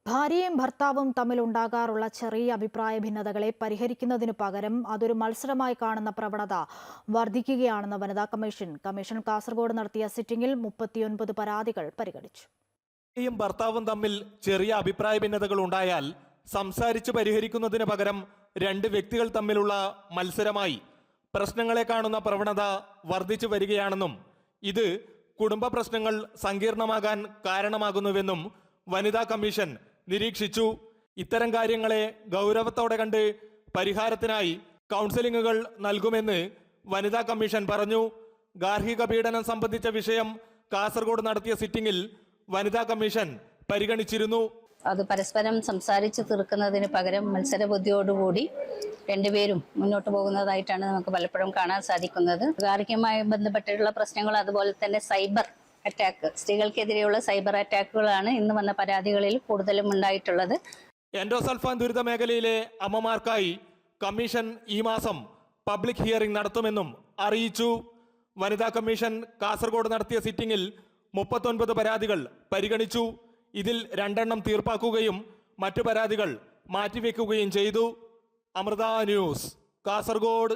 ഭാര്യയും ഭർത്താവും തമ്മിലുണ്ടാകാറുള്ള ചെറിയ അഭിപ്രായ ഭിന്നതകളെ പരിഹരിക്കുന്നതിനു പകരം അതൊരു മത്സരമായി കാണുന്ന പ്രവണത വർദ്ധിക്കുകയാണെന്ന് വനിതാ കമ്മീഷൻ കാസർഗോഡ് നടത്തിയ സിറ്റിംഗിൽ 39 പരാതികൾ പരിഗണിച്ചു. ഭാര്യയും ഭർത്താവും തമ്മിൽ ചെറിയ അഭിപ്രായ ഭിന്നതകൾ ഉണ്ടായാൽ സംസാരിച്ച് പരിഹരിക്കുന്നതിന് പകരം രണ്ട് വ്യക്തികൾ തമ്മിലുള്ള മത്സരമായി പ്രശ്നങ്ങളെ കാണുന്ന പ്രവണത വർദ്ധിച്ചു വരികയാണെന്നും ഇത് കുടുംബ പ്രശ്നങ്ങൾ സങ്കീർണമാകാൻ കാരണമാകുന്നുവെന്നും വനിതാ കമ്മീഷൻ നിരീക്ഷിച്ചു. ഇത്തരം കാര്യങ്ങളെ ഗൗരവത്തോടെ കണ്ട് പരിഹാരത്തിനായി കൗൺസിലിംഗുകൾ നൽകുമെന്ന് വനിതാ കമ്മീഷൻ പറഞ്ഞു. ഗാർഹിക പീഡനം സംബന്ധിച്ച വിഷയം കാസർഗോഡ് നടത്തിയ സിറ്റിംഗിൽ വനിതാ കമ്മീഷൻ പരിഗണിച്ചിരുന്നു. അത് പരസ്പരം സംസാരിച്ച് തീർക്കുന്നതിന് പകരം മത്സരബുദ്ധിയോടുകൂടി രണ്ടുപേരും മുന്നോട്ട് പോകുന്നതായിട്ടാണ് നമുക്ക് പലപ്പോഴും കാണാൻ സാധിക്കുന്നത്. ഗാർഹികമായി ബന്ധപ്പെട്ടിട്ടുള്ള പ്രശ്നങ്ങൾ, അതുപോലെ തന്നെ സൈബർ അറ്റാക്ക്, സ്ത്രീകൾക്കെതിരെയുള്ള സൈബർ അറ്റാക്കുകളാണ് ഇന്ന് വന്ന പരാതികളിൽ കൂടുതലും ഉണ്ടായിട്ടുള്ളത്. എൻഡോസൾഫാൻ ദുരിത മേഖലയിലെ അമ്മമാർക്കായി കമ്മീഷൻ ഈ മാസം പബ്ലിക് ഹിയറിംഗ് നടത്തുമെന്നും അറിയിച്ചു. വനിതാ കമ്മീഷൻ കാസർഗോഡ് നടത്തിയ സിറ്റിംഗിൽ 39 പരാതികൾ പരിഗണിച്ചു. ഇതിൽ 2 എണ്ണം തീർപ്പാക്കുകയും മറ്റു പരാതികൾ മാറ്റിവെക്കുകയും ചെയ്തു. അമൃത ന്യൂസ്, കാസർഗോഡ്.